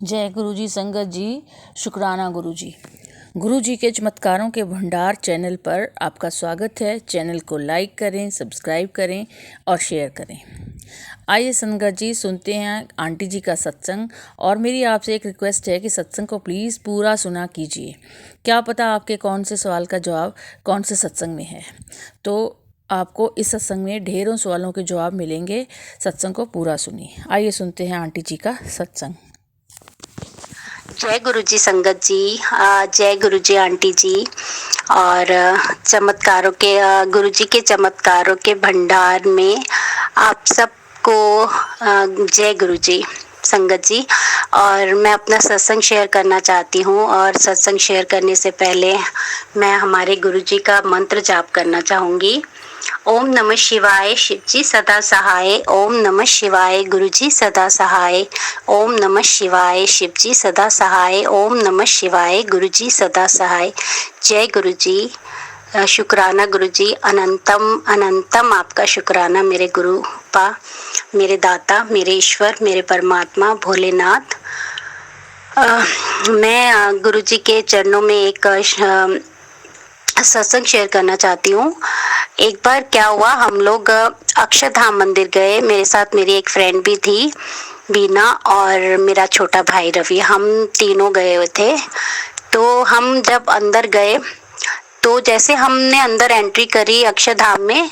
जय गुरु जी संगत जी। शुक्राना गुरु जी। गुरु जी के चमत्कारों के भंडार चैनल पर आपका स्वागत है। चैनल को लाइक करें, सब्सक्राइब करें और शेयर करें। आइए संगत जी सुनते हैं आंटी जी का सत्संग। और मेरी आपसे एक रिक्वेस्ट है कि सत्संग को प्लीज़ पूरा सुना कीजिए। क्या पता आपके कौन से सवाल का जवाब कौन से सत्संग में है, तो आपको इस सत्संग में ढेरों सवालों के जवाब मिलेंगे। सत्संग को पूरा सुनिए। आइए सुनते हैं आंटी जी का सत्संग। जय गुरु जी संगत जी, जय गुरु जी आंटी जी। और चमत्कारों के गुरु जी के चमत्कारों के भंडार में आप सबको जय गुरु जी संगत जी। और मैं अपना सत्संग शेयर करना चाहती हूँ। और सत्संग शेयर करने से पहले मैं हमारे गुरु जी का मंत्र जाप करना चाहूँगी। ओम नमः शिवाय, शिव जी सदा सहाय। ओम नमः शिवाय, गुरु जी सदा सहाय। ओम नमः शिवाय, शिव जी सदा सहाय। ओम नमः शिवाय, गुरु जी सदा सहाय। जय गुरु जी। शुक्राना गुरु जी, अनंतम अनंतम आपका शुक्राना मेरे गुरु पा, मेरे दाता, मेरे ईश्वर, मेरे परमात्मा भोलेनाथ। मैं गुरु जी के चरणों में एक सत्संग शेयर करना चाहती हूँ। एक बार क्या हुआ, हम लोग अक्षरधाम मंदिर गए। मेरे साथ मेरी एक फ्रेंड भी थी, बीना, और मेरा छोटा भाई रवि। हम तीनों गए हुए थे। तो हम जब अंदर गए तो जैसे हमने अंदर एंट्री करी अक्षरधाम में,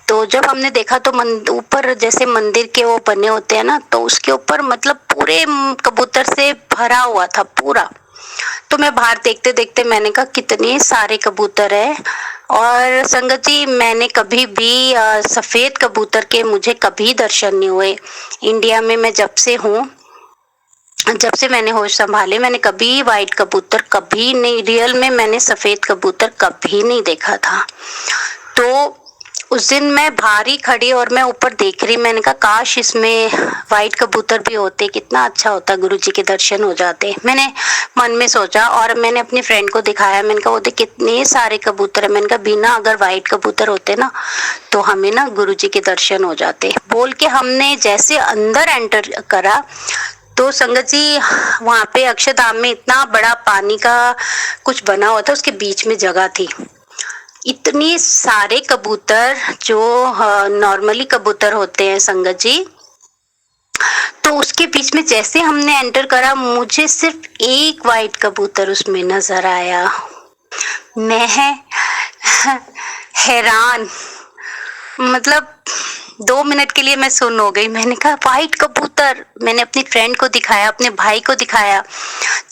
तो जब हमने देखा तो ऊपर जैसे मंदिर के वो बने होते हैं ना, तो उसके ऊपर मतलब पूरे कबूतर से भरा हुआ था पूरा। तो मैं बाहर देखते देखते मैंने कहा कितने सारे कबूतर है। और संगत जी, मैंने कभी भी सफेद कबूतर के मुझे कभी दर्शन नहीं हुए। इंडिया में मैं जब से हूँ, जब से मैंने होश संभाले, मैंने कभी वाइट कबूतर कभी नहीं, रियल में मैंने सफेद कबूतर कभी नहीं देखा था। तो उस दिन मैं बाहर ही खड़ी और मैं ऊपर देख रही, मैंने कहा काश इसमें वाइट कबूतर भी होते, कितना अच्छा होता, गुरुजी के दर्शन हो जाते। मैंने मन में सोचा और मैंने अपनी फ्रेंड को दिखाया। मैंने कहा वो देख कितने सारे कबूतर है। मैंने कहा बिना अगर वाइट कबूतर होते ना तो हमें ना गुरुजी के दर्शन हो जाते। बोल के हमने जैसे अंदर एंटर करा तो संगत जी, वहां पे अक्षरधाम में इतना बड़ा पानी का कुछ बना हुआ था, उसके बीच में जगह थी। इतने सारे कबूतर जो नॉर्मली कबूतर होते हैं संगत जी, तो उसके बीच में जैसे हमने एंटर करा, मुझे सिर्फ एक वाइट कबूतर उसमें नजर आया। मैं हैरान, मतलब 2 मिनट के लिए मैं सुन्न हो गई। मैंने कहा वाइट कबूतर। मैंने अपनी फ्रेंड को दिखाया, अपने भाई को दिखाया।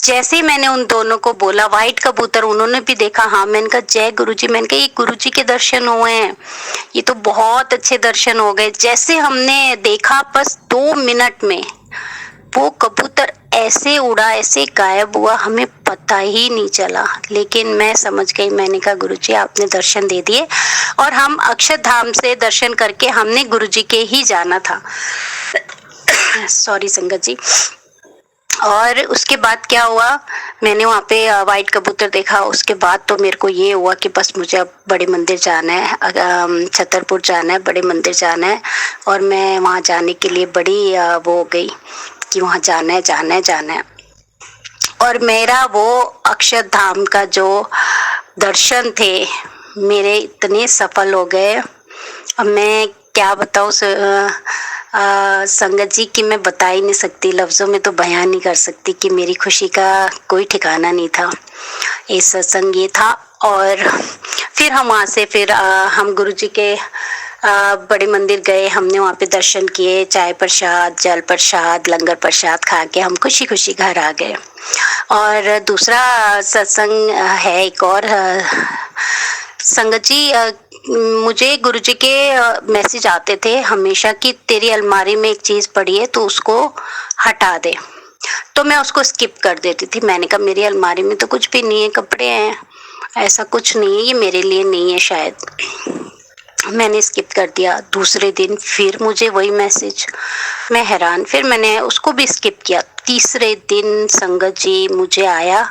जैसे ही मैंने उन दोनों को बोला वाइट कबूतर, उन्होंने भी देखा। हाँ, मैंने कहा जय गुरुजी। मैंने कहा ये गुरुजी के दर्शन हुए हैं, ये तो बहुत अच्छे दर्शन हो गए। जैसे हमने देखा बस 2 मिनट में वो कबूतर ऐसे उड़ा, ऐसे गायब हुआ, हमें पता ही नहीं चला। लेकिन मैं समझ गई, मैंने कहा गुरुजी आपने दर्शन दे दिए। और हम अक्षरधाम से दर्शन करके हमने गुरुजी के ही जाना था। सॉरी संगत जी। और उसके बाद क्या हुआ, मैंने वहाँ पे वाइट कबूतर देखा। उसके बाद तो मेरे को ये हुआ कि बस मुझे अब बड़े मंदिर जाना है, छतरपुर जाना है, बड़े मंदिर जाना है। और मैं वहाँ जाने के लिए बड़ी वो हो गई कि वहाँ जाना है, जाना है, जाना है। और मेरा वो अक्षरधाम का जो दर्शन थे मेरे इतने सफल हो गए। अब मैं क्या बताऊँ संगत जी की मैं बता ही नहीं सकती, लफ्ज़ों में तो बयान नहीं कर सकती कि मेरी खुशी का कोई ठिकाना नहीं था। इस सत्संग ये था। और फिर हम वहाँ से फिर हम गुरुजी के बड़े मंदिर गए। हमने वहाँ पे दर्शन किए, चाय प्रसाद, जल प्रसाद, लंगर प्रसाद खा के हम खुशी खुशी घर आ गए। और दूसरा सत्संग है एक और संगत जी, मुझे गुरुजी के मैसेज आते थे हमेशा कि तेरी अलमारी में एक चीज पड़ी है तो उसको हटा दे। तो मैं उसको स्किप कर देती थी। मैंने कहा मेरी अलमारी में तो कुछ भी नहीं है, कपड़े हैं, ऐसा कुछ नहीं है, ये मेरे लिए नहीं है शायद। मैंने स्किप कर दिया। दूसरे दिन फिर मुझे वही मैसेज, मैं हैरान, फिर मैंने उसको भी स्किप किया। तीसरे दिन संगत जी मुझे आया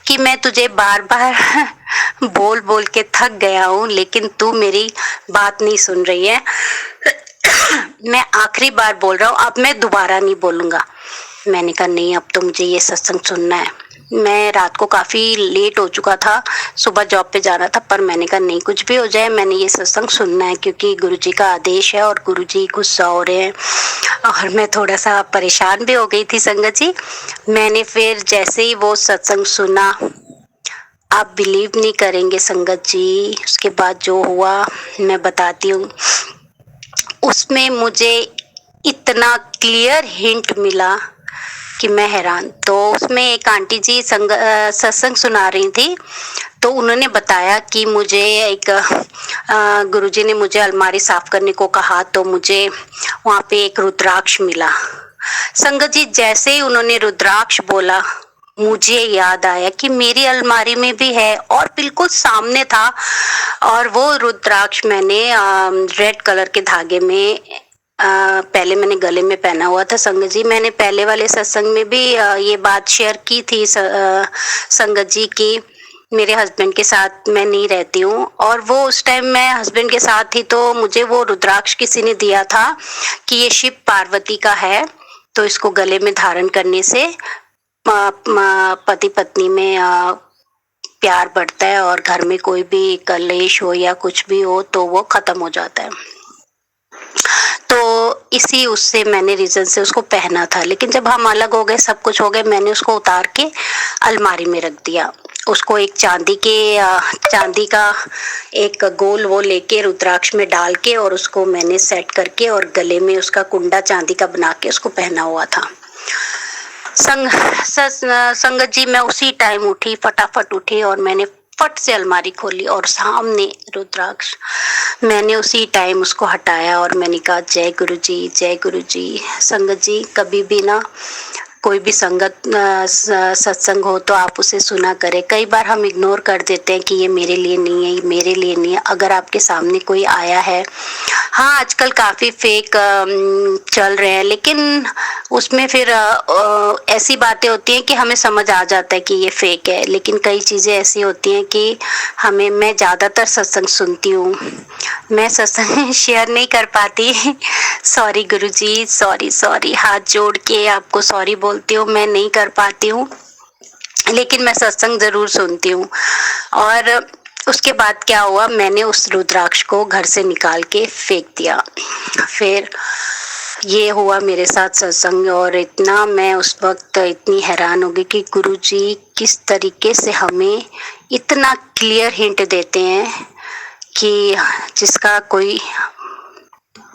कि मैं तुझे बार बार बोल बोल के थक गया हूँ, लेकिन तू मेरी बात नहीं सुन रही है। मैं आखिरी बार बोल रहा हूँ, अब मैं दोबारा नहीं बोलूंगा। मैंने कहा नहीं, अब तो मुझे ये सत्संग सुनना है। मैं रात को काफ़ी लेट हो चुका था, सुबह जॉब पे जाना था, पर मैंने कहा नहीं, कुछ भी हो जाए मैंने ये सत्संग सुनना है, क्योंकि गुरुजी का आदेश है और गुरुजी गुस्सा हो रहे हैं। और मैं थोड़ा सा परेशान भी हो गई थी संगत जी। मैंने फिर जैसे ही वो सत्संग सुना, आप बिलीव नहीं करेंगे संगत जी, उसके बाद जो हुआ मैं बताती हूँ। उसमें मुझे इतना क्लियर हिंट मिला कि मैं हैरान। तो उसमें एक आंटी जी सत्संग सुना रही थी, तो उन्होंने बताया कि मुझे एक गुरुजी ने मुझे अलमारी साफ करने को कहा, तो मुझे वहाँ पे एक रुद्राक्ष मिला। संगत जी, जैसे ही उन्होंने रुद्राक्ष बोला, मुझे याद आया कि मेरी अलमारी में भी है और बिल्कुल सामने था। और वो रुद्राक्ष मैंने रेड कलर के धागे में पहले मैंने गले में पहना हुआ था। संगत जी, मैंने पहले वाले सत्संग में भी ये बात शेयर की थी संगत जी की मेरे हस्बैंड के साथ मैं नहीं रहती हूँ, और वो उस टाइम मैं हस्बैंड के साथ थी, तो मुझे वो रुद्राक्ष किसी ने दिया था कि ये शिव पार्वती का है, तो इसको गले में धारण करने से पति पत्नी में प्यार बढ़ता है और घर में कोई भी कलेश हो या कुछ भी हो तो वो खत्म हो जाता है। तो इसी उससे मैंने रीजन से उसको पहना था, लेकिन जब हम अलग हो गए, सब कुछ हो गए, मैंने उसको उतार के अलमारी में रख दिया। उसको एक चांदी का एक गोल वो लेके रुद्राक्ष में डाल के और उसको मैंने सेट करके और गले में उसका कुंडा चांदी का बना के उसको पहना हुआ था। संगत जी, मैं उसी टाइम उठी, फटाफट उठी और मैंने फट से अलमारी खोली और सामने रुद्राक्ष, मैंने उसी टाइम उसको हटाया और मैंने कहा जय गुरु जी, जय गुरु जी। संगत जी, कभी भी ना कोई भी सत्संग हो तो आप उसे सुना करें। कई बार हम इग्नोर कर देते हैं कि ये मेरे लिए नहीं है, ये मेरे लिए नहीं है। अगर आपके सामने कोई आया है, हाँ आजकल काफ़ी फेक चल रहे हैं, लेकिन उसमें फिर ऐसी बातें होती हैं कि हमें समझ आ जाता है कि ये फेक है, लेकिन कई चीज़ें ऐसी होती हैं कि मैं ज़्यादातर सत्संग सुनती हूँ, मैं सत्संग शेयर नहीं कर पाती। सॉरी गुरुजी, सॉरी, हाथ जोड़ के आपको सॉरी बोलती हूँ, मैं नहीं कर पाती हूँ, लेकिन मैं सत्संग ज़रूर सुनती हूँ। और उसके बाद क्या हुआ, मैंने उस रुद्राक्ष को घर से निकाल के फेंक दिया। फिर ये हुआ मेरे साथ सत्संग, और इतना मैं उस वक्त इतनी हैरान हो गई कि गुरुजी किस तरीके से हमें इतना क्लियर हिंट देते हैं कि जिसका कोई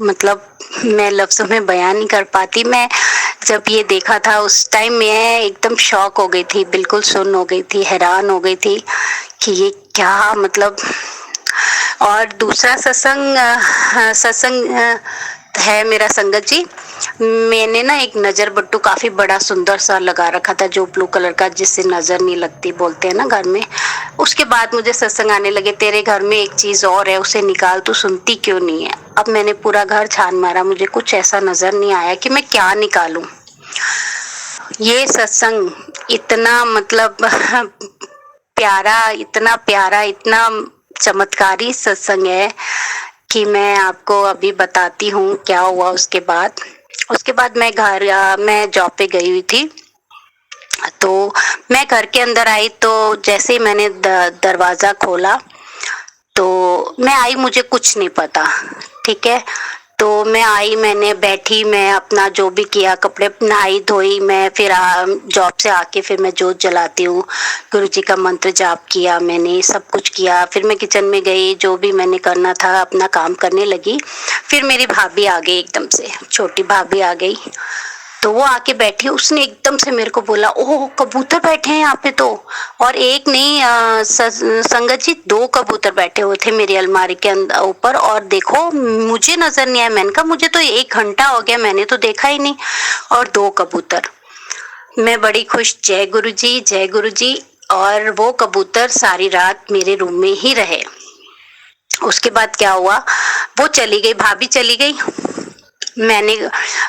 मतलब मैं लफ्ज़ों में बयान नहीं कर पाती। मैं जब ये देखा था उस टाइम मैं एकदम शॉक हो गई थी, बिल्कुल सुन्न हो गई थी, हैरान हो गई थी कि ये क्या मतलब। और दूसरा सत्संग है मेरा संगत जी, मैंने ना एक नज़र बट्टू काफ़ी बड़ा सुंदर सा लगा रखा था, जो ब्लू कलर का, जिससे नज़र नहीं लगती बोलते हैं ना घर में। उसके बाद मुझे सत्संग आने लगे, तेरे घर में एक चीज़ और है, उसे निकाल, तू सुनती क्यों नहीं है। अब मैंने पूरा घर छान मारा, मुझे कुछ ऐसा नज़र नहीं आया कि मैं क्या निकालूं। ये सत्संग इतना मतलब प्यारा, इतना चमत्कारी सत्संग है कि मैं आपको अभी बताती हूँ क्या हुआ। उसके बाद मैं जॉब पे गई हुई थी, तो मैं घर के अंदर आई, तो जैसे ही मैंने दरवाज़ा खोला तो मैं आई, मुझे कुछ नहीं पता, ठीक है। तो मैं आई, मैंने बैठी, मैं अपना जो भी किया, कपड़े नहाई धोई, मैं फिर जॉब से आके फिर मैं जोत जलाती हूँ, गुरुजी का मंत्र जाप किया, मैंने सब कुछ किया। फिर मैं किचन में गई, जो भी मैंने करना था अपना काम करने लगी। फिर मेरी भाभी आ गई, एकदम से छोटी भाभी आ गई, तो वो आके बैठी, उसने एकदम से मेरे को बोला, ओह कबूतर बैठे हैं यहाँ पे तो, और एक नहीं संगत जी 2 कबूतर बैठे हुए थे मेरी अलमारी के अंदर ऊपर, और देखो मुझे नजर नहीं आया। मैंने कहा मुझे तो 1 घंटा हो गया, मैंने तो देखा ही नहीं, और 2 कबूतर। मैं बड़ी खुश, जय गुरुजी, जय गुरुजी। और वो कबूतर सारी रात मेरे रूम में ही रहे। उसके बाद क्या हुआ, वो चली गई, भाभी चली गई, मैंने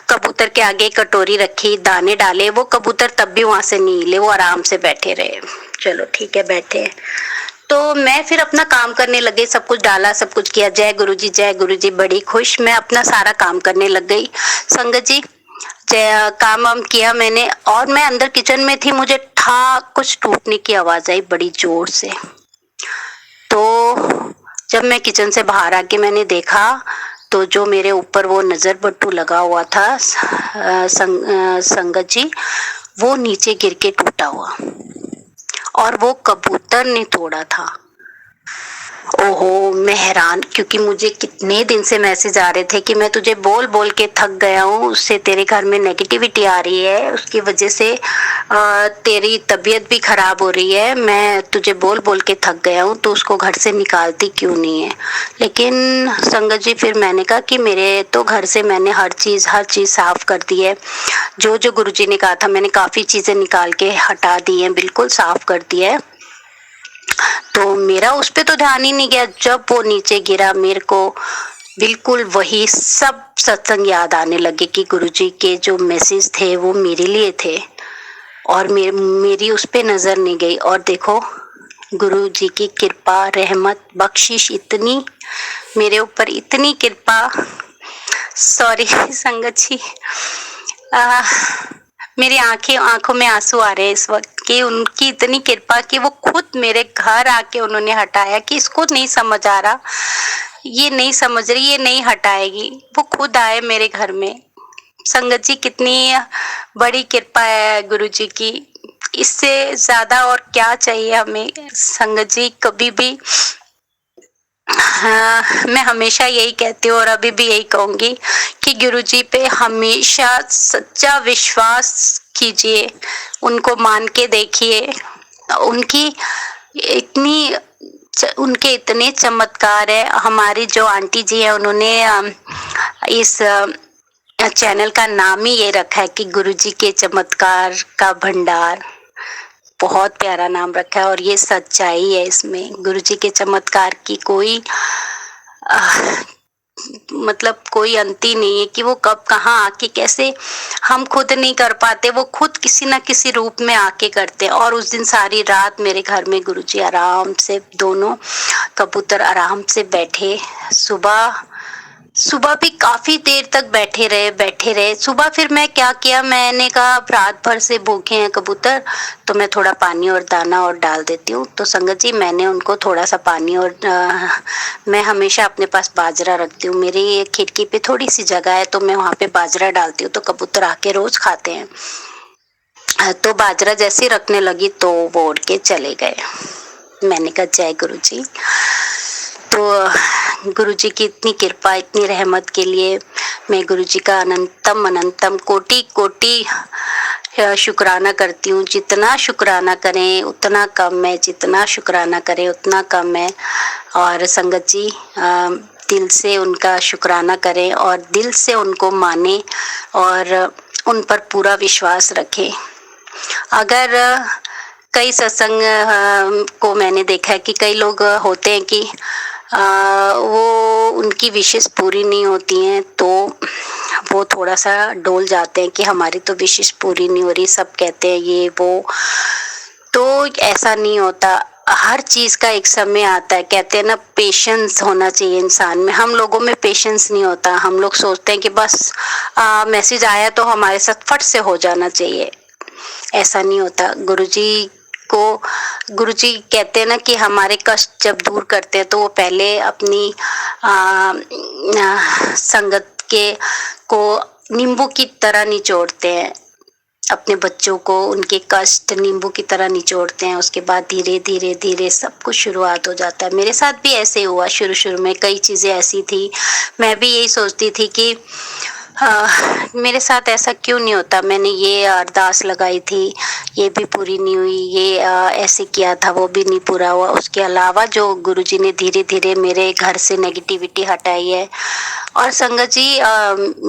कबूतर के आगे कटोरी रखी, दाने डाले, वो कबूतर तब भी वहां से नहीं हिले, वो आराम से बैठे रहे। चलो ठीक है, बैठे। तो मैं फिर अपना काम करने लग गई, सब कुछ डाला, सब कुछ किया, जय गुरुजी, जय गुरुजी, बड़ी खुश मैं अपना सारा काम करने लग गई। संगत जी, काम वाम किया मैंने, और मैं अंदर किचन में थी, मुझे ठा कुछ टूटने की आवाज आई बड़ी जोर से। तो जब मैं किचन से बाहर आके मैंने देखा तो जो मेरे ऊपर वो नजर बट्टू लगा हुआ था संगत जी, वो नीचे गिर के टूटा हुआ, और वो कबूतर ने तोड़ा था। ओहो, मैं हैरान, क्योंकि मुझे कितने दिन से मैसेज आ रहे थे कि मैं तुझे बोल बोल के थक गया हूँ, उससे तेरे घर में नेगेटिविटी आ रही है, उसकी वजह से तेरी तबीयत भी खराब हो रही है, मैं तुझे बोल बोल के थक गया हूँ, तो उसको घर से निकालती क्यों नहीं है। लेकिन संगत जी, फिर मैंने कहा कि मेरे तो घर से मैंने हर चीज साफ कर दी है, जो जो गुरुजी ने कहा था मैंने काफी चीजें निकाल के हटा दी है, बिल्कुल साफ कर दिया है। तो मेरा उस पे तो ध्यान ही नहीं गया। जब वो नीचे गिरा, मेरे को बिल्कुल वही सब सत्संग याद आने लगे कि गुरुजी के जो मैसेज थे वो मेरे लिए थे, और मेरी उस पे नजर नहीं गई। और देखो, गुरुजी की कृपा, रहमत, बख्शिश इतनी मेरे ऊपर, इतनी कृपा। सॉरी संगत जी, मेरी आंखों में आंसू आ रहे हैं इस वक्त कि उनकी इतनी कृपा कि वो खुद मेरे घर आके उन्होंने हटाया, कि इसको नहीं समझ आ रहा, ये नहीं समझ रही, ये नहीं हटाएगी, वो खुद आए मेरे घर में। संगत जी, कितनी बड़ी कृपा है गुरुजी की, इससे ज्यादा और क्या चाहिए हमें। संगत जी, कभी भी मैं हमेशा यही कहती हूँ और अभी भी यही कहूंगी कि गुरुजी पे हमेशा सच्चा विश्वास कीजिए, उनको मान के देखिए। उनके इतने चमत्कार है। हमारी जो आंटी जी है, उन्होंने इस चैनल का नाम ही ये रखा है कि गुरुजी के चमत्कार का भंडार। बहुत प्यारा नाम रखा है, और ये सच्चाई है इसमें। गुरुजी के चमत्कार की कोई मतलब कोई अंत ही नहीं है कि वो कब कहाँ आके कैसे, हम खुद नहीं कर पाते, वो खुद किसी ना किसी रूप में आके करते हैं। और उस दिन सारी रात मेरे घर में गुरुजी आराम से, दोनों कबूतर आराम से बैठे, सुबह भी काफी देर तक बैठे रहे। सुबह फिर मैं क्या किया, मैंने कहा रात भर से भूखे हैं कबूतर, तो मैं थोड़ा पानी और दाना और डाल देती हूँ। तो संगत जी, मैंने उनको थोड़ा सा पानी और मैं हमेशा अपने पास बाजरा रखती हूँ, मेरी खिड़की पे थोड़ी सी जगह है, तो मैं वहाँ पे बाजरा डालती हूँ, तो कबूतर आके रोज खाते हैं। तो बाजरा जैसे ही रखने लगी तो वो उड़ के चले गए। मैंने कहा जय गुरुजी। तो गुरुजी की इतनी कृपा, इतनी रहमत के लिए मैं गुरुजी का अनंतम कोटि शुक्राना करती हूँ। जितना शुक्राना करें उतना कम है, जितना शुक्राना करें उतना कम है। और संगत जी, दिल से उनका शुक्राना करें और दिल से उनको माने और उन पर पूरा विश्वास रखें। अगर कई सत्संग को मैंने देखा है कि कई लोग होते हैं कि वो उनकी विशेष पूरी नहीं होती हैं, तो वो थोड़ा सा डोल जाते हैं कि हमारी तो विशेष पूरी नहीं हो रही, सब कहते हैं ये वो। तो ऐसा नहीं होता, हर चीज का एक समय आता है। कहते हैं ना, पेशेंस होना चाहिए इंसान में। हम लोगों में पेशेंस नहीं होता। हम लोग सोचते हैं कि बस मैसेज आया तो हमारे साथ फट से हो जाना चाहिए। ऐसा नहीं होता। गुरुजी कहते हैं ना कि हमारे कष्ट जब दूर करते हैं तो वो पहले अपनी संगत को नींबू की तरह निचोड़ते हैं, अपने बच्चों को उनके कष्ट नींबू की तरह निचोड़ते हैं। उसके बाद धीरे धीरे धीरे सब कुछ शुरुआत हो जाता है। मेरे साथ भी ऐसे हुआ। शुरू में कई चीजें ऐसी थी, मैं भी यही सोचती थी कि मेरे साथ ऐसा क्यों नहीं होता। मैंने ये अरदास लगाई थी, ये भी पूरी नहीं हुई, ये ऐसे किया था, वो भी नहीं पूरा हुआ। उसके अलावा जो गुरुजी ने धीरे धीरे मेरे घर से नेगेटिविटी हटाई है। और संगत जी,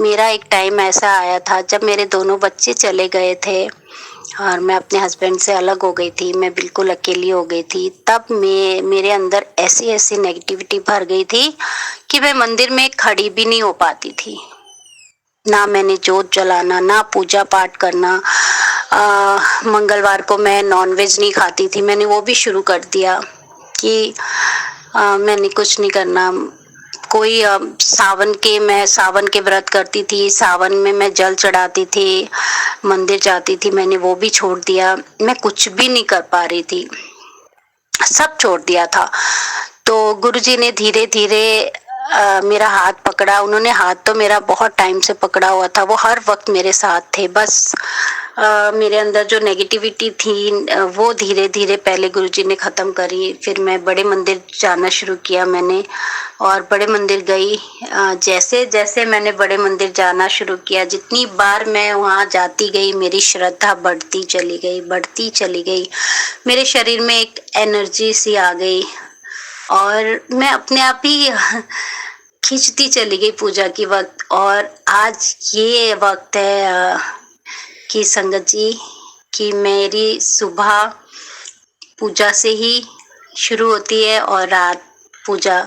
मेरा एक टाइम ऐसा आया था जब मेरे दोनों बच्चे चले गए थे और मैं अपने हस्बैंड से अलग हो गई थी, मैं बिल्कुल अकेली हो गई थी। तब मेरे अंदर ऐसी नेगेटिविटी भर गई थी कि मैं मंदिर में खड़ी भी नहीं हो पाती थी। ना मैंने जोत जलाना, ना पूजा पाठ करना। मंगलवार को मैं नॉनवेज नहीं खाती थी, मैंने वो भी शुरू कर दिया कि मैंने कुछ नहीं करना, कोई मैं सावन के व्रत करती थी, सावन में मैं जल चढ़ाती थी, मंदिर जाती थी, मैंने वो भी छोड़ दिया। मैं कुछ भी नहीं कर पा रही थी, सब छोड़ दिया था। तो गुरुजी ने धीरे धीरे मेरा हाथ पकड़ा। उन्होंने हाथ तो मेरा बहुत टाइम से पकड़ा हुआ था, वो हर वक्त मेरे साथ थे। बस मेरे अंदर जो नेगेटिविटी थी वो धीरे धीरे पहले गुरुजी ने खत्म करी। फिर मैं बड़े मंदिर जाना शुरू किया मैंने, और बड़े मंदिर गई। जैसे जैसे मैंने बड़े मंदिर जाना शुरू किया, जितनी बार मैं वहाँ जाती गई, मेरी श्रद्धा बढ़ती चली गई, बढ़ती चली गई। मेरे शरीर में एक एनर्जी सी आ गई और मैं अपने आप ही खींचती चली गई पूजा की वक्त। और आज ये वक्त है कि संगत जी, कि मेरी सुबह पूजा से ही शुरू होती है और रात पूजा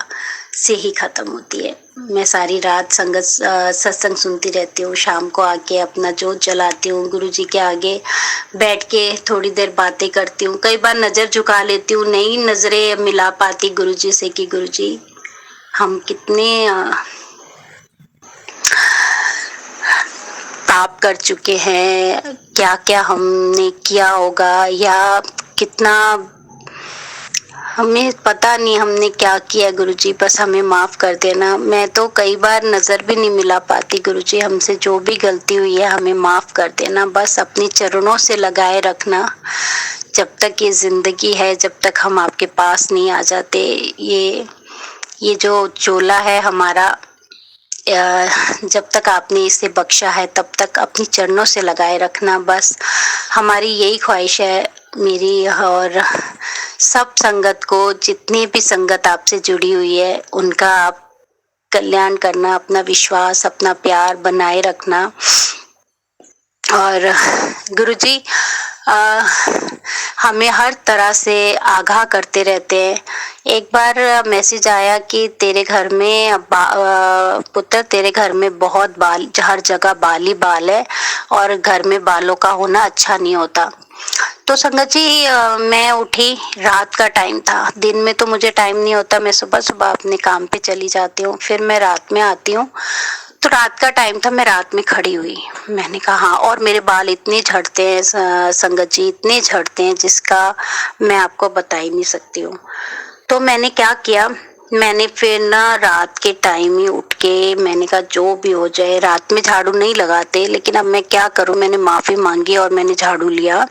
से ही खत्म होती है। मैं सारी रात सत्संग सुनती रहती हूँ, शाम को आके अपना जोत जलाती हूँ, गुरुजी के आगे बैठ के थोड़ी देर बातें करती हूँ। कई बार नजर झुका लेती हूँ, नई नजरें मिला पाती गुरुजी से कि गुरुजी हम कितने पाप कर चुके हैं, क्या क्या हमने किया होगा, या कितना हमें पता नहीं हमने क्या किया। गुरुजी बस हमें माफ कर देना। मैं तो कई बार नजर भी नहीं मिला पाती। गुरुजी हमसे जो भी गलती हुई है हमें माफ कर देना, बस अपने चरणों से लगाए रखना। जब तक ये जिंदगी है, जब तक हम आपके पास नहीं आ जाते, ये जो चोला है हमारा, जब तक आपने इसे बख्शा है तब तक अपनी चरणों से लगाए रखना। बस हमारी यही ख्वाहिश है, मेरी और सब संगत को, जितनी भी संगत आपसे जुड़ी हुई है, उनका आप कल्याण करना, अपना विश्वास, अपना प्यार बनाए रखना। और गुरुजी हमें हर तरह से आगाह करते रहते हैं। एक बार मैसेज आया कि तेरे घर में पुत्र, तेरे घर में बहुत बाल, हर जगह बाल ही बाल है और घर में बालों का होना अच्छा नहीं होता। तो संगत जी मैं उठी, रात का टाइम था। दिन में तो मुझे टाइम नहीं होता, मैं सुबह सुबह अपने काम पे चली जाती हूँ, फिर मैं रात में आती हूँ। तो रात का टाइम था, मैं रात में खड़ी हुई, मैंने कहा हाँ, और मेरे बाल इतने झड़ते हैं संगत जी, इतने झड़ते हैं जिसका मैं आपको बता ही नहीं सकती हूँ। तो मैंने क्या किया, मैंने फिर ना रात के टाइम ही उठ के मैंने कहा जो भी हो जाए, रात में झाड़ू नहीं लगाते, लेकिन अब मैं क्या करूं, मैंने माफी मांगी और मैंने झाड़ू लिया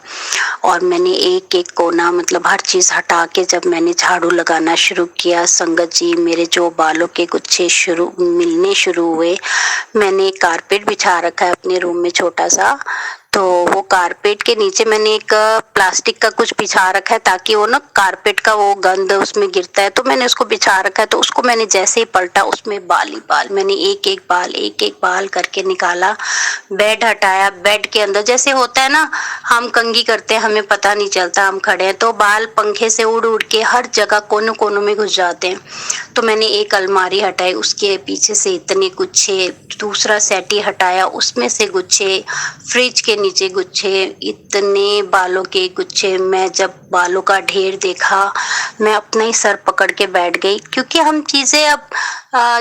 और मैंने एक एक कोना, मतलब हर चीज हटा के जब मैंने झाड़ू लगाना शुरू किया, संगत जी मेरे जो बालों के गुच्छे मिलने शुरू हुए। मैंने एक कारपेट बिछा रखा है अपने रूम में छोटा सा, तो वो कारपेट के नीचे मैंने एक प्लास्टिक का कुछ बिछा रखा है ताकि वो ना कारपेट का वो गंद उसमें गिरता है, तो मैंने उसको बिछा रखा है। तो उसको मैंने जैसे ही पलटा, उसमें बाल ही बाल, मैंने एक एक बाल करके निकाला। बेड हटाया, बेड के अंदर जैसे होता है ना, हम कंघी करते हैं हमें पता नहीं चलता, हम खड़े हैं तो बाल पंखे से उड़ उड़ के हर जगह कोनों कोनों में घुस जाते हैं। तो मैंने एक अलमारी हटाई, उसके पीछे से इतने गुच्छे, दूसरा सेटी हटाया, उसमें से गुच्छे, फ्रिज के नीचे गुच्छे, इतने बालों के गुच्छे। मैं जब बालों का ढेर देखा, मैं अपना ही सर पकड़ के बैठ गई, क्योंकि हम चीजें अब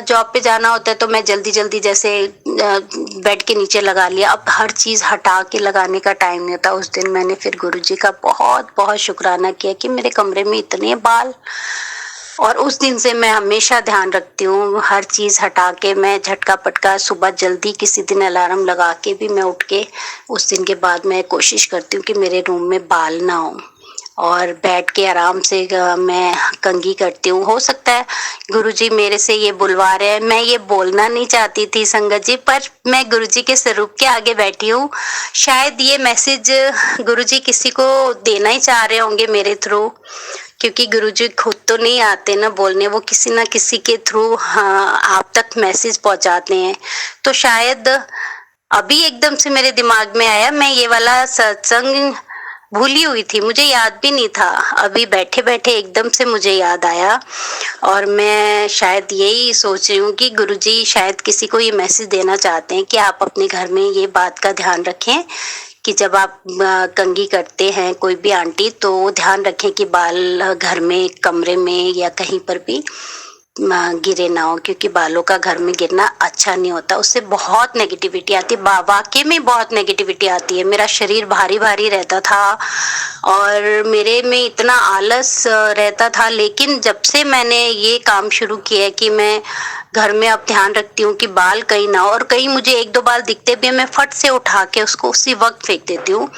जॉब पे जाना होता है तो मैं जल्दी जल्दी जैसे बेड के नीचे लगा लिया। अब हर चीज हटा के लगाने का टाइम नहीं होता। उस दिन मैंने फिर गुरुजी का बहुत बहुत शुक्राना किया कि मेरे कमरे में इतने बाल, और उस दिन से मैं हमेशा ध्यान रखती हूँ, हर चीज हटा के मैं झटका पटका सुबह जल्दी, किसी दिन अलार्म लगा के भी मैं उठ के उस दिन के बाद मैं कोशिश करती हूँ कि मेरे रूम में बाल ना हो, और बैठ के आराम से मैं कंघी करती हूँ। हो सकता है गुरुजी मेरे से ये बुलवा रहे हैं, मैं ये बोलना नहीं चाहती थी संगत जी, पर मैं गुरुजी के स्वरूप के आगे बैठी हूँ। शायद ये मैसेज गुरुजी किसी को देना ही चाह रहे होंगे मेरे थ्रू, क्योंकि गुरुजी खुद तो नहीं आते ना बोलने, वो किसी ना किसी के थ्रू आप तक मैसेज पहुंचाते हैं। तो शायद अभी एकदम से मेरे दिमाग में आया, मैं ये वाला सत्संग भूली हुई थी, मुझे याद भी नहीं था, अभी बैठे बैठे एकदम से मुझे याद आया। और मैं शायद यही सोच रही हूँ कि गुरुजी शायद किसी को ये मैसेज देना चाहते हैं कि आप अपने घर में ये बात का ध्यान रखें कि जब आप कंघी करते हैं कोई भी आंटी, तो ध्यान रखें कि बाल घर में, कमरे में या कहीं पर भी गिरे ना हो, क्योंकि बालों का घर में गिरना अच्छा नहीं होता, उससे बहुत नेगेटिविटी आती है, वाकई में बहुत नेगेटिविटी आती है। मेरा शरीर भारी भारी रहता था और मेरे में इतना आलस रहता था, लेकिन जब से मैंने ये काम शुरू किया है कि मैं घर में अब ध्यान रखती हूँ कि बाल कहीं ना हो, और कहीं मुझे एक दो बाल दिखते भी हैं, मैं फट से उठा के उसको उसी वक्त फेंक देती हूँ।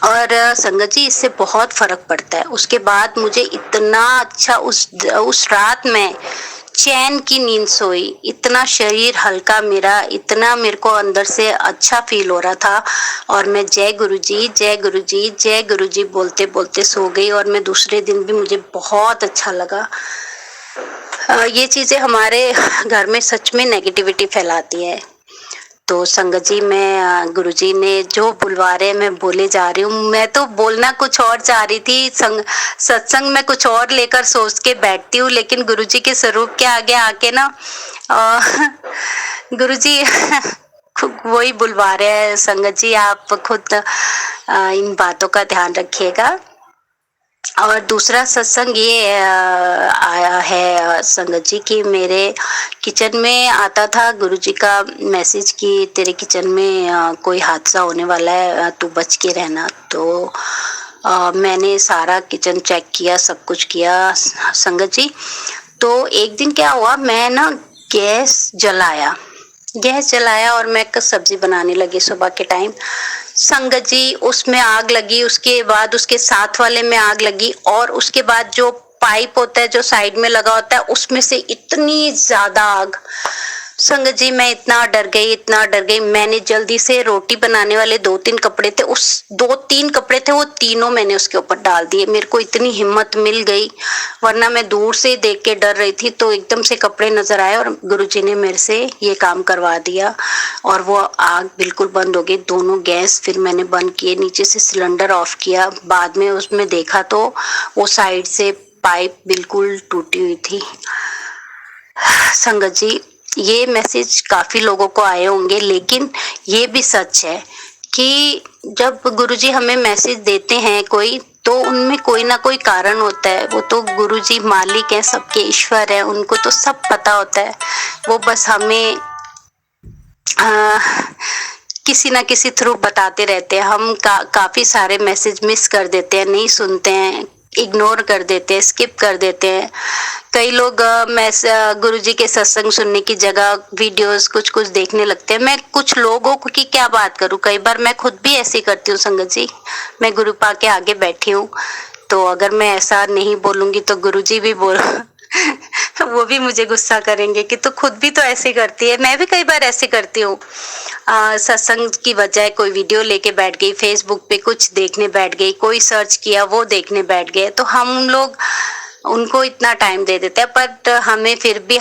और संगत जी, इससे बहुत फर्क पड़ता है। उसके बाद मुझे इतना अच्छा उस रात में चैन की नींद सोई, इतना शरीर हल्का मेरा, इतना मेरे को अंदर से अच्छा फील हो रहा था। और मैं जय गुरु जी, जय गुरु जी, जय गुरु जी बोलते बोलते सो गई। और मैं दूसरे दिन भी मुझे बहुत अच्छा लगा। ये चीजें हमारे घर में सच में नेगेटिविटी फैलाती है। तो संगत जी, मैं गुरुजी ने जो बुलवा रहे मैं बोले जा रही हूँ। मैं तो बोलना कुछ और चाह रही थी, सत्संग में कुछ और लेकर सोच के बैठती हूँ, लेकिन गुरुजी के स्वरूप के आगे आके ना गुरुजी वही बुलवा रहे हैं। संगत जी, आप खुद इन बातों का ध्यान रखिएगा। और दूसरा सत्संग ये आया है संगत जी कि मेरे किचन में आता था गुरुजी का मैसेज कि तेरे किचन में कोई हादसा होने वाला है, तू बच के रहना। तो मैंने सारा किचन चेक किया, सब कुछ किया संगत जी। तो एक दिन क्या हुआ, मैं ना गैस जलाया और मैं सब्जी बनाने लगी सुबह के टाइम। संगत जी, उसमें आग लगी, उसके बाद उसके साथ वाले में आग लगी, और उसके बाद जो पाइप होता है जो साइड में लगा होता है उसमें से इतनी ज्यादा आग। संगत जी, मैं इतना डर गई। मैंने जल्दी से, रोटी बनाने वाले 2-3 कपड़े थे, उस 2-3 कपड़े थे, वो तीनों मैंने उसके ऊपर डाल दिए। मेरे को इतनी हिम्मत मिल गई, वरना मैं दूर से देख के डर रही थी। तो एकदम से कपड़े नजर आए और गुरुजी ने मेरे से ये काम करवा दिया और वो आग बिल्कुल बंद हो गई। दोनों गैस फिर मैंने बंद किए, नीचे से सिलेंडर ऑफ किया। बाद में उसमें देखा तो वो साइड से पाइप बिल्कुल टूटी हुई थी। संगत जी, ये मैसेज काफी लोगों को आए होंगे, लेकिन ये भी सच है कि जब गुरुजी हमें मैसेज देते हैं कोई, तो उनमें कोई ना कोई कारण होता है। वो तो गुरुजी मालिक हैं, सबके ईश्वर है, उनको तो सब पता होता है। वो बस हमें किसी ना किसी थ्रू बताते रहते हैं। हम काफी सारे मैसेज मिस कर देते हैं, नहीं सुनते हैं, इग्नोर कर देते हैं, स्किप कर देते हैं। कई लोग गुरुजी के सत्संग सुनने की जगह वीडियोस कुछ देखने लगते हैं। मैं कुछ लोगों की क्या बात करूं, कई बार मैं खुद भी ऐसे करती हूँ संगत जी। मैं गुरु पा के आगे बैठी हूँ, तो अगर मैं ऐसा नहीं बोलूंगी तो गुरुजी भी वो भी मुझे गुस्सा करेंगे कि तू खुद भी तो ऐसे करती है। मैं भी कई बार ऐसे करती हूँ। सत्संग की बजाय कोई वीडियो लेके बैठ गई, फेसबुक पे कुछ देखने बैठ गई, कोई सर्च किया वो देखने बैठ गए। तो हम लोग उनको इतना टाइम दे देते हैं, बट हमें फिर भी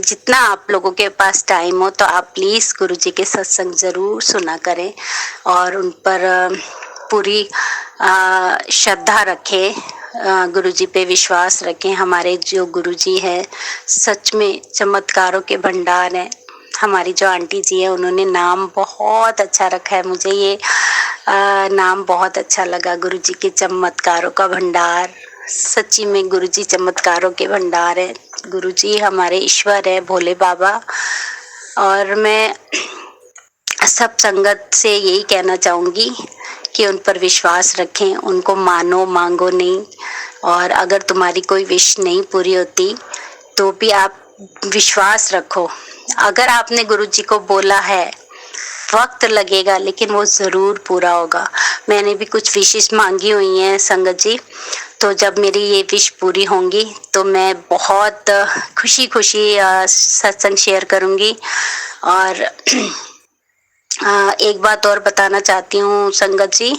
जितना आप लोगों के पास टाइम हो तो आप प्लीज गुरुजी के सत्संग जरूर सुना करें और उन पर पूरी श्रद्धा रखें, गुरुजी पे विश्वास रखें। हमारे जो गुरुजी है सच में चमत्कारों के भंडार हैं। हमारी जो आंटी जी है उन्होंने नाम बहुत अच्छा रखा है, मुझे ये नाम बहुत अच्छा लगा, गुरुजी के चमत्कारों का भंडार। सच्ची में गुरुजी चमत्कारों के भंडार है। गुरुजी हमारे ईश्वर है, भोले बाबा। और मैं सब संगत से यही कहना चाहूंगी कि उन पर विश्वास रखें, उनको मानो, मांगो नहीं। और अगर तुम्हारी कोई विश नहीं पूरी होती तो भी आप विश्वास रखो। अगर आपने गुरुजी को बोला है, वक्त लगेगा लेकिन वो जरूर पूरा होगा। मैंने भी कुछ विशेष मांगी हुई हैं संगत जी, तो जब मेरी ये विश पूरी होंगी तो मैं बहुत खुशी सत्संग शेयर करूंगी। और एक बात और बताना चाहती हूँ संगत जी,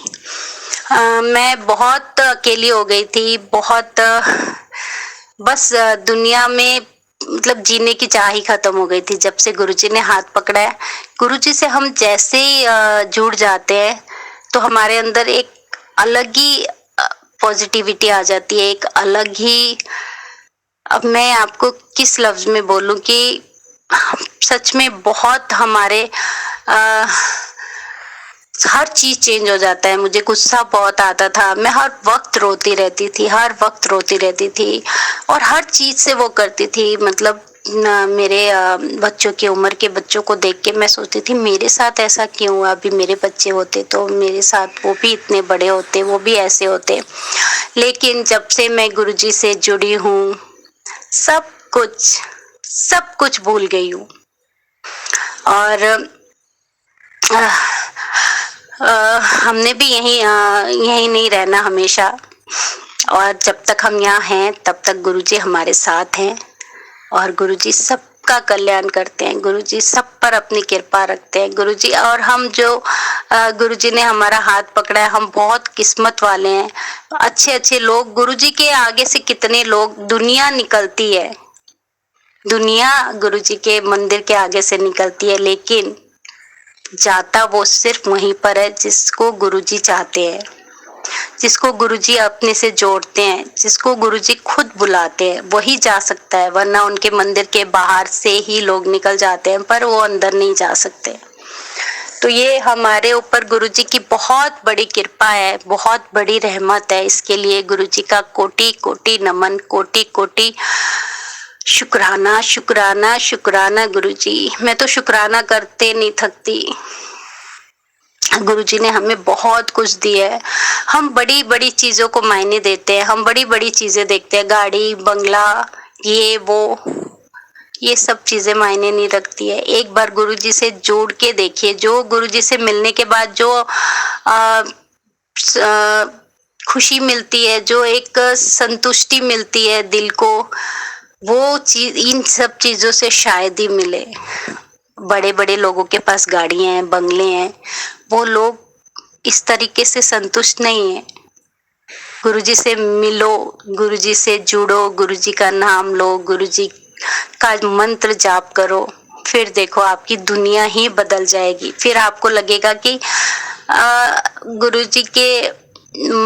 मैं बहुत अकेली हो गई थी, बहुत बस दुनिया में मतलब जीने की चाह ही खत्म हो गई थी जब से गुरुजी ने हाथ पकड़ा है। गुरुजी से हम जैसे ही जुड़ जाते हैं तो हमारे अंदर एक अलग ही पॉजिटिविटी आ जाती है, एक अलग ही, अब मैं आपको किस लफ्ज में बोलूं कि सच में बहुत हमारे हर चीज चेंज हो जाता है। मुझे गुस्सा बहुत आता था, मैं हर वक्त रोती रहती थी, हर वक्त रोती रहती थी और हर चीज से वो करती थी। मतलब मेरे बच्चों की उम्र के बच्चों को देख के मैं सोचती थी मेरे साथ ऐसा क्यों हुआ। अभी मेरे बच्चे होते तो मेरे साथ वो भी इतने बड़े होते, वो भी ऐसे होते। लेकिन जब से मैं गुरुजी से जुड़ी हूँ, सब सब कुछ भूल गई हूँ। और हमने भी यहीं नहीं रहना हमेशा, और जब तक हम यहाँ हैं तब तक गुरुजी हमारे साथ हैं और गुरुजी सबका कल्याण करते हैं। गुरुजी सब पर अपनी कृपा रखते हैं गुरुजी। और हम जो गुरुजी ने हमारा हाथ पकड़ा है, हम बहुत किस्मत वाले हैं। अच्छे अच्छे लोग, गुरुजी के आगे से कितने लोग, दुनिया निकलती है, दुनिया गुरुजी के मंदिर के आगे से निकलती है, लेकिन जाता वो सिर्फ वहीं पर है जिसको गुरुजी चाहते हैं, जिसको गुरुजी अपने से जोड़ते हैं, जिसको गुरुजी खुद बुलाते हैं, वही जा सकता है। वरना उनके मंदिर के बाहर से ही लोग निकल जाते हैं, पर वो अंदर नहीं जा सकते। तो ये हमारे ऊपर गुरुजी की बहुत बड़ी कृपा है, बहुत बड़ी रहमत है। इसके लिए गुरुजी का कोटि कोटि नमन, कोटि कोटि शुक्राना, शुक्राना, शुक्राना गुरुजी। मैं तो शुक्राना करते नहीं थकती। गुरुजी ने हमें बहुत कुछ दिया है। हम बड़ी बड़ी चीजों को मायने देते हैं, हम बड़ी बड़ी चीजें देखते हैं, गाड़ी बंगला ये वो, ये सब चीजें मायने नहीं रखती है। एक बार गुरुजी से जोड़ के देखिए, जो गुरुजी से मिलने के बाद जो खुशी मिलती है, जो एक संतुष्टि मिलती है दिल को, वो चीज इन सब चीजों से शायद ही मिले। बड़े बड़े लोगों के पास गाड़ियां हैं, बंगले हैं, वो लोग इस तरीके से संतुष्ट नहीं है। गुरुजी से मिलो, गुरुजी से जुड़ो, गुरुजी का नाम लो, गुरुजी का मंत्र जाप करो, फिर देखो आपकी दुनिया ही बदल जाएगी। फिर आपको लगेगा कि गुरुजी के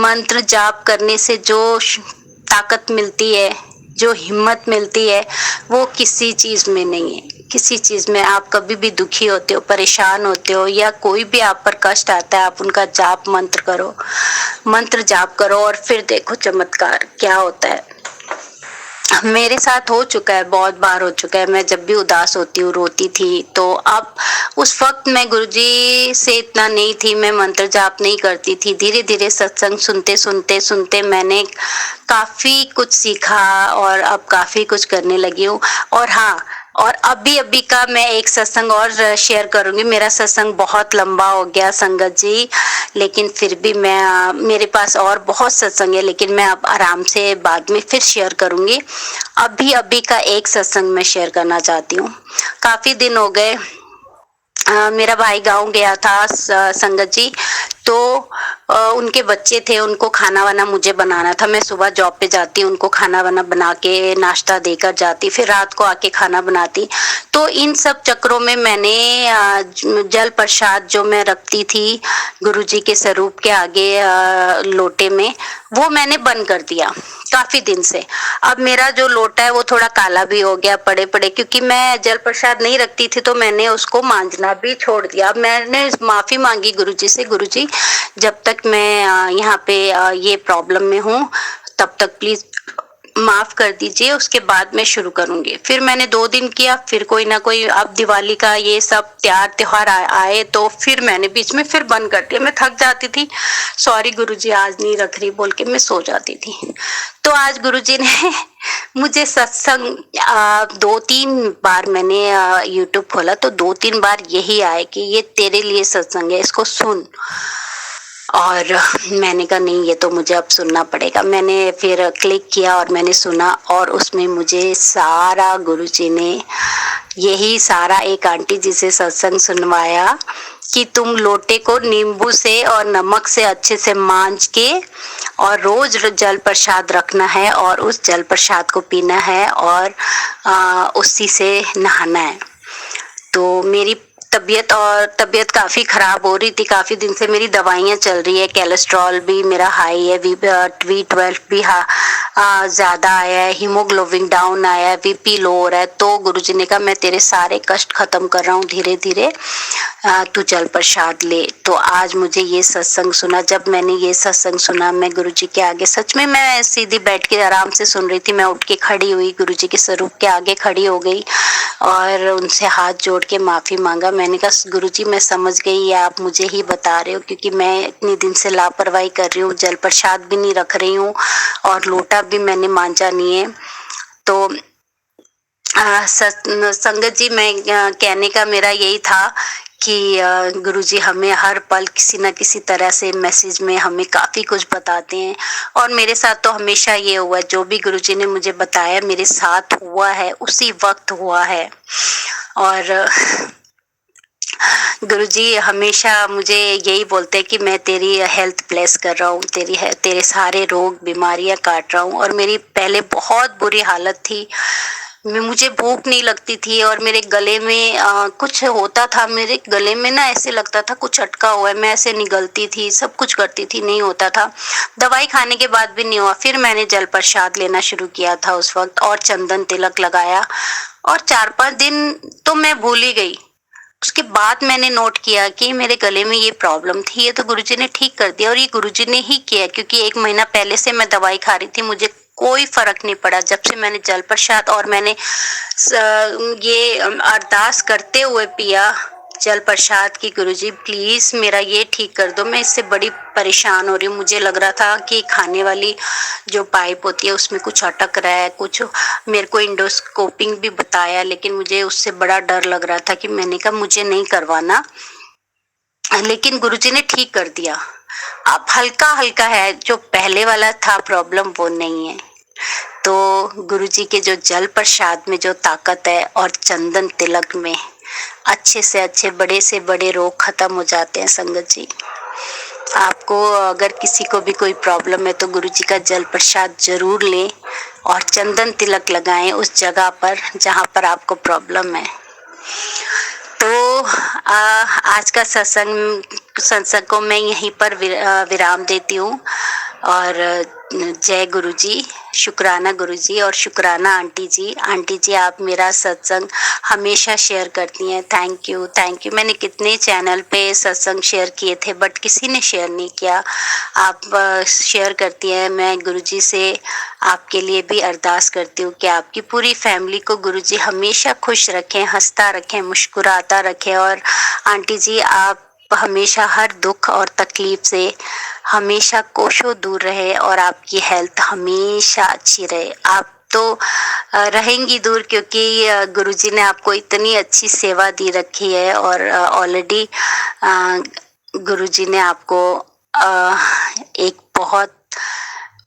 मंत्र जाप करने से जो ताकत मिलती है, जो हिम्मत मिलती है, वो किसी चीज में नहीं है। किसी चीज में आप कभी भी दुखी होते हो, परेशान होते हो, या कोई भी आप पर कष्ट आता है, आप उनका जाप मंत्र करो, मंत्र जाप करो और फिर देखो चमत्कार क्या होता है। मेरे साथ हो चुका है, बहुत बार हो चुका है। मैं जब भी उदास होती हूँ, रोती थी, तो अब उस वक्त मैं गुरुजी से इतना नहीं थी, मैं मंत्र जाप नहीं करती थी। धीरे धीरे सत्संग सुनते सुनते सुनते मैंने काफी कुछ सीखा और अब काफी कुछ करने लगी हूँ। और हाँ, और अभी का मैं एक सत्संग और शेयर करूंगी। मेरा सत्संग बहुत लंबा हो गया संगत जी, लेकिन फिर भी मैं, मेरे पास और बहुत सत्संग है, लेकिन मैं अब आराम से बाद में फिर शेयर करूंगी। अभी का एक सत्संग मैं शेयर करना चाहती हूँ। काफी दिन हो गए, मेरा भाई गांव गया था संगत जी, तो उनके बच्चे थे, उनको खाना वाना मुझे बनाना था। मैं सुबह जॉब पे जाती, उनको खाना वाना बना के नाश्ता देकर जाती, फिर रात को आके खाना बनाती। तो इन सब चक्रों में मैंने जल प्रसाद जो मैं रखती थी गुरुजी के स्वरूप के आगे लोटे में, वो मैंने बंद कर दिया काफी दिन से। अब मेरा जो लोटा है वो थोड़ा काला भी हो गया पड़े पड़े, क्योंकि मैं जल प्रसाद नहीं रखती थी, तो मैंने उसको मांजना भी छोड़ दिया। अब मैंने माफी मांगी गुरुजी से, गुरुजी जब तक मैं यहाँ पे ये प्रॉब्लम में हूँ तब तक प्लीज माफ कर दीजिए, उसके बाद मैं शुरू करूंगी। फिर मैंने 2 दिन किया, फिर कोई ना कोई, अब दिवाली का ये सब त्योहार आए तो फिर मैंने बीच में फिर बंद कर दिया। मैं थक जाती थी, सॉरी गुरुजी आज नहीं रख रही बोल के मैं सो जाती थी। तो आज गुरुजी ने मुझे सत्संग 2-3 बार मैंने यूट्यूब खोला तो 2-3 बार यही आए कि ये तेरे लिए सत्संग है, इसको सुन। और मैंने कहा नहीं, ये तो मुझे अब सुनना पड़ेगा। मैंने फिर क्लिक किया और मैंने सुना, और उसमें मुझे सारा गुरुजी ने यही सारा एक आंटी जी से सत्संग सुनवाया कि तुम लोटे को नींबू से और नमक से अच्छे से मांज के और रोज जल प्रसाद रखना है और उस जल प्रसाद को पीना है और उसी से नहाना है। तो मेरी तबीयत काफ़ी ख़राब हो रही थी। काफ़ी दिन से मेरी दवाइयाँ चल रही है, कोलेस्ट्रॉल भी मेरा हाई है, V12 भी ज़्यादा आया है, हीमोग्लोबिन डाउन आया है, BP लो हो रहा है। तो गुरुजी ने कहा मैं तेरे सारे कष्ट ख़त्म कर रहा हूँ धीरे धीरे, तू जल प्रसाद ले। तो आज मुझे ये सत्संग सुना। जब मैंने ये सत्संग सुना, मैं गुरुजी के आगे, सच में मैं सीधी बैठ के आराम से सुन रही थी। मैं उठ के खड़ी हुई, गुरुजी के स्वरूप के आगे खड़ी हो गई और उनसे हाथ जोड़ के माफ़ी मांगा। मैंने कहा गुरुजी मैं समझ गई, ये आप मुझे ही बता रहे हो, क्योंकि मैं इतने दिन से लापरवाही कर रही हूँ, जल प्रसाद भी नहीं रख रही हूँ और लोटा भी मैंने मांजा नहीं है। तो संगत जी, मैं कहने का मेरा यही था कि गुरुजी हमें हर पल किसी न किसी तरह से मैसेज में हमें काफ़ी कुछ बताते हैं। और मेरे साथ तो हमेशा ये हुआ, जो भी गुरुजी ने मुझे बताया मेरे साथ हुआ है, उसी वक्त हुआ है। और गुरुजी हमेशा मुझे यही बोलते हैं कि मैं तेरी हेल्थ ब्लेस कर रहा हूँ, तेरे सारे रोग बीमारियां काट रहा हूँ। और मेरी पहले बहुत बुरी हालत थी, मुझे भूख नहीं लगती थी और मेरे गले में कुछ होता था, मेरे गले में ना ऐसे लगता था कुछ अटका हुआ है। मैं ऐसे निगलती थी, सब कुछ करती थी, नहीं होता था। दवाई खाने के बाद भी नहीं हुआ। फिर मैंने जल प्रसाद लेना शुरू किया था उस वक्त और चंदन तिलक लगाया और 4-5 दिन तो मैं भूल ही गई। उसके बाद मैंने नोट किया कि मेरे गले में ये प्रॉब्लम थी, ये तो गुरुजी ने ठीक कर दिया। और ये गुरुजी ने ही किया, क्योंकि 1 महीना पहले से मैं दवाई खा रही थी, मुझे कोई फर्क नहीं पड़ा। जब से मैंने जल प्रसाद और मैंने ये अरदास करते हुए पिया जल प्रसाद की, गुरुजी प्लीज मेरा ये ठीक कर दो, मैं इससे बड़ी परेशान हो रही हूँ। मुझे लग रहा था कि खाने वाली जो पाइप होती है उसमें कुछ अटक रहा है, कुछ मेरे को इंडोस्कोपिंग भी बताया, लेकिन मुझे उससे बड़ा डर लग रहा था कि मैंने कहा मुझे नहीं करवाना, लेकिन गुरुजी ने ठीक कर दिया। अब हल्का हल्का है, जो पहले वाला था प्रॉब्लम वो नहीं है। तो गुरुजी के जो जल प्रसाद में जो ताकत है और चंदन तिलक में अच्छे से अच्छे, बड़े से बड़े रोग खत्म हो जाते हैं। संगत जी, आपको अगर किसी को भी कोई प्रॉब्लम है तो गुरुजी का जल प्रसाद जरूर लें और चंदन तिलक लगाएं उस जगह पर जहां पर आपको प्रॉब्लम है। तो आज का सत्संग को मैं यहीं पर विराम देती हूँ। और जय गुरुजी, शुक्राना गुरुजी और शुक्राना आंटी जी। आंटी जी आप मेरा सत्संग हमेशा शेयर करती हैं, थैंक यू थैंक यू। मैंने कितने चैनल पे सत्संग शेयर किए थे बट किसी ने शेयर नहीं किया, आप शेयर करती हैं। मैं गुरुजी से आपके लिए भी अरदास करती हूँ कि आपकी पूरी फैमिली को गुरुजी हमेशा खुश रखें, हंसता रखें, मुस्कुराता रखें। और आंटी जी आप हमेशा हर दुख और तकलीफ से हमेशा कोसों दूर रहे और आपकी हेल्थ हमेशा अच्छी रहे। आप तो रहेंगी दूर, क्योंकि गुरुजी ने आपको इतनी अच्छी सेवा दी रखी है और ऑलरेडी गुरुजी ने आपको एक बहुत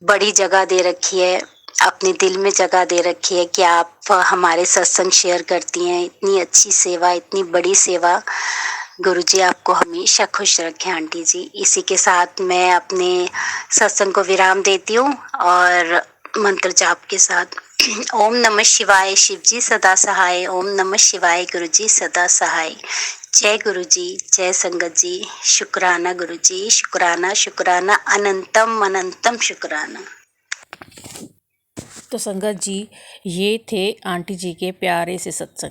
बड़ी जगह दे रखी है, अपने दिल में जगह दे रखी है कि आप हमारे सत्संग शेयर करती हैं। इतनी अच्छी सेवा, इतनी बड़ी सेवा, गुरुजी आपको हमेशा खुश रखें आंटी जी। इसी के साथ मैं अपने सत्संग को विराम देती हूँ और मंत्र जाप के साथ। ओम नमः शिवाय, शिव जी सदा सहाय। ओम नमः शिवाय, गुरुजी सदा सहाय। जय गुरुजी, जय संगत जी। शुक्राना गुरुजी, शुक्राना शुक्राना, अनंतम अनंतम शुक्राना। तो संगत जी, ये थे आंटी जी के प्यारे से सत्संग।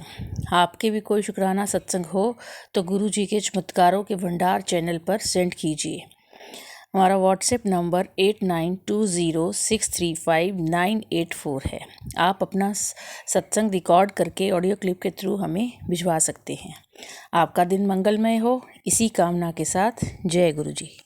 आपके भी कोई शुक्राना सत्संग हो तो गुरु जी के चमत्कारों के भंडार चैनल पर सेंड कीजिए। हमारा व्हाट्सएप नंबर 8920635984 है। आप अपना सत्संग रिकॉर्ड करके ऑडियो क्लिप के थ्रू हमें भिजवा सकते हैं। आपका दिन मंगलमय हो, इसी कामना के साथ जय गुरु जी।